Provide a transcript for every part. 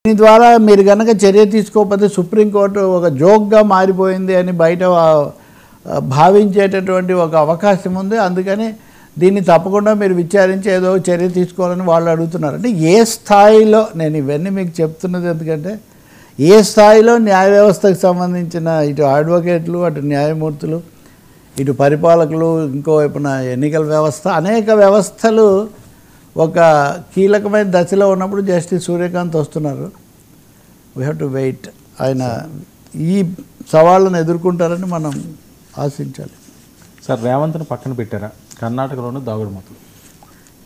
దీని ద్వారా మీరు కనుక చర్య తీసుకోకపోతే సుప్రీంకోర్టు ఒక జోక్గా మారిపోయింది అని బయట భావించేటటువంటి ఒక అవకాశం ఉంది. అందుకని దీన్ని తప్పకుండా మీరు విచారించి ఏదో చర్య తీసుకోవాలని వాళ్ళు అడుగుతున్నారు. అంటే ఏ స్థాయిలో, నేను ఇవన్నీ మీకు చెప్తున్నది ఎందుకంటే ఏ స్థాయిలో న్యాయ వ్యవస్థకు సంబంధించిన ఇటు అడ్వకేట్లు, అటు న్యాయమూర్తులు, ఇటు పరిపాలకులు, ఇంకోవైపున ఎన్నికల వ్యవస్థ, అనేక వ్యవస్థలు ఒక కీలకమైన దశలో ఉన్నప్పుడు జస్టిస్ సూర్యకాంత్ వస్తున్నారు. We have to wait. ఆయన ఈ సవాళ్ళను ఎదుర్కొంటారని మనం ఆశించాలి. సార్, రేవంత్ను పక్కన పెట్టారా? కర్ణాటకలోని దాగుడుమూతలు.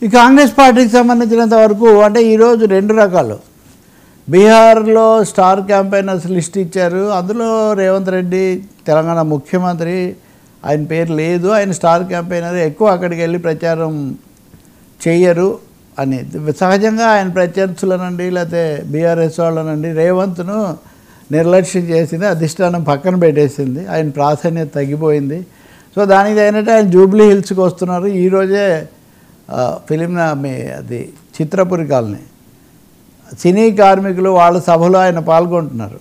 ఈ కాంగ్రెస్ పార్టీకి సంబంధించినంత వరకు అంటే ఈరోజు రెండు రకాలు. బీహార్లో స్టార్ క్యాంపెయినర్స్ లిస్ట్ ఇచ్చారు. అందులో రేవంత్ రెడ్డి తెలంగాణ ముఖ్యమంత్రి, ఆయన పేరు లేదు, ఆయన స్టార్ క్యాంపెయినర్, ఎక్కువ అక్కడికి వెళ్ళి ప్రచారం చెయ్యరు అని. సహజంగా ఆయన ప్రత్యర్థులనండి లేకపోతే బీఆర్ఎస్ వాళ్ళనండి రేవంత్ను నిర్లక్ష్యం చేసింది, అధిష్టానం పక్కన పెట్టేసింది, ఆయన ప్రాధాన్యత తగ్గిపోయింది. సో దానికి తగినట్టు ఆయన జూబ్లీ హిల్స్కి వస్తున్నారు. ఈరోజే అది చిత్రపురి కాలనీ సినీ కార్మికులు వాళ్ళ సభలో ఆయన పాల్గొంటున్నారు.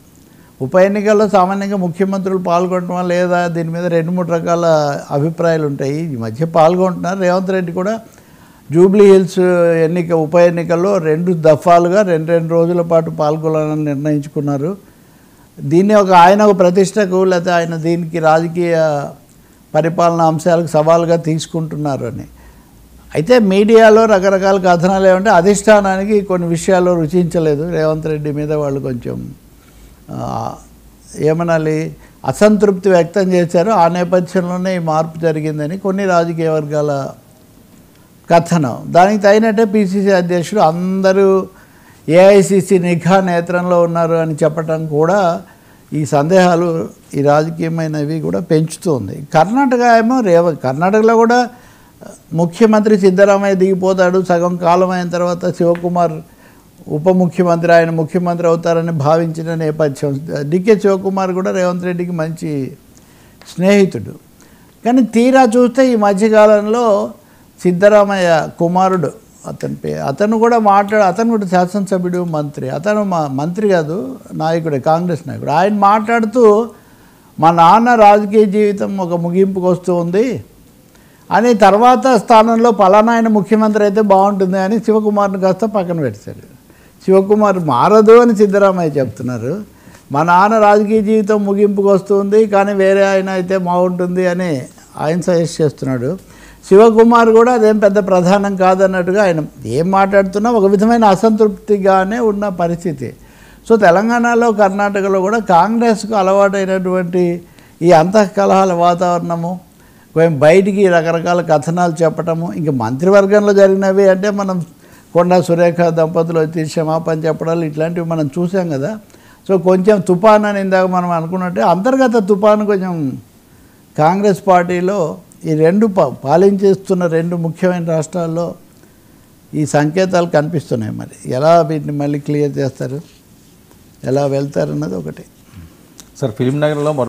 ఉప ఎన్నికల్లో సామాన్యంగా ముఖ్యమంత్రులు పాల్గొనటం లేదా దీని మీద 2-3 రకాల అభిప్రాయాలు ఉంటాయి. ఈ మధ్య పాల్గొంటున్నారు. రేవంత్ రెడ్డి కూడా జూబ్లీ హిల్స్ ఉప ఎన్నికల్లో 2 దఫాలుగా 2 రోజుల పాటు పాల్గొనాలని నిర్ణయించుకున్నారు. దీన్ని ఆయన ఒక ప్రతిష్టకు లేకపోతే ఆయన దీనికి రాజకీయ పరిపాలనా అంశాలకు సవాలుగా తీసుకుంటున్నారు అని. అయితే మీడియాలో రకరకాల కథనాలు ఏమంటే అధిష్టానానికి కొన్ని విషయాల్లో రుచించలేదు. రేవంత్ రెడ్డి మీద వాళ్ళు కొంచెం ఏమనాలి అసంతృప్తి వ్యక్తం చేశారు. ఆ నేపథ్యంలోనే ఈ మార్పు జరిగిందని కొన్ని రాజకీయ వర్గాల కథనం. దానికి తగినట్టే పిసిసి అధ్యక్షుడు అందరూ ఏఐసిసి నిఘా నేత్రంలో ఉన్నారు అని చెప్పటం కూడా ఈ సందేహాలు, ఈ రాజకీయమైనవి కూడా పెంచుతుంది. కర్ణాటక ఏమో కర్ణాటకలో కూడా ముఖ్యమంత్రి సిద్ధరామయ్య దిగిపోతాడు. సగం కాలం అయిన తర్వాత శివకుమార్ ఉప ముఖ్యమంత్రి, ఆయన ముఖ్యమంత్రి అవుతారని భావించిన నేపథ్యం. డికే శివకుమార్ కూడా రేవంత్ రెడ్డికి మంచి స్నేహితుడు. కానీ తీరా చూస్తే ఈ మధ్యకాలంలో సిద్ధరామయ్య కుమారుడు అతను కూడా అతను కూడా శాసనసభ్యుడు, మంత్రి. అతను మంత్రి కాదు, నాయకుడే, కాంగ్రెస్ నాయకుడు. ఆయన మాట్లాడుతూ మా నాన్న రాజకీయ జీవితం ఒక ముగింపుకు వస్తూ ఉంది అని, తర్వాత స్థానంలో పలానా ఆయన ముఖ్యమంత్రి అయితే బాగుంటుంది అని శివకుమార్ని కాస్త పక్కన పెట్టారు. శివకుమార్ మారదు అని సిద్ధరామయ్య చెప్తున్నారు. మా నాన్న రాజకీయ జీవితం ముగింపుకు వస్తుంది కానీ వేరే ఆయన అయితే బాగుంటుంది అని ఆయన సజెస్ట్ చేస్తున్నాడు. శివకుమార్ కూడా అదేం పెద్ద ప్రధానం కాదన్నట్టుగా ఆయన ఏం మాట్లాడుతున్నా ఒక విధమైన అసంతృప్తిగానే ఉన్న పరిస్థితి. సో తెలంగాణలో, కర్ణాటకలో కూడా కాంగ్రెస్కు అలవాటైనటువంటి ఈ అంతఃకలహాల వాతావరణము, కొంచెం బయటికి రకరకాల కథనాలు చెప్పటము, ఇంకా మంత్రివర్గంలో జరిగినవి అంటే మనం కొండా సురేఖ దంపతులు వచ్చి క్షమాపణ చెప్పడాలు ఇట్లాంటివి మనం చూసాం కదా. సో కొంచెం తుఫాన్ అని ఇందాక మనం అనుకున్నట్టే అంతర్గత తుఫాను కొంచెం కాంగ్రెస్ పార్టీలో ఈ పాలించేస్తున్న 2 ముఖ్యమైన రాష్ట్రాల్లో ఈ సంకేతాలు కనిపిస్తున్నాయి. మరి ఎలా వీటిని మళ్ళీ క్లియర్ చేస్తారు, ఎలా వెళ్తారన్నది ఒకటి. సార్, ఫిలిం నగర్లో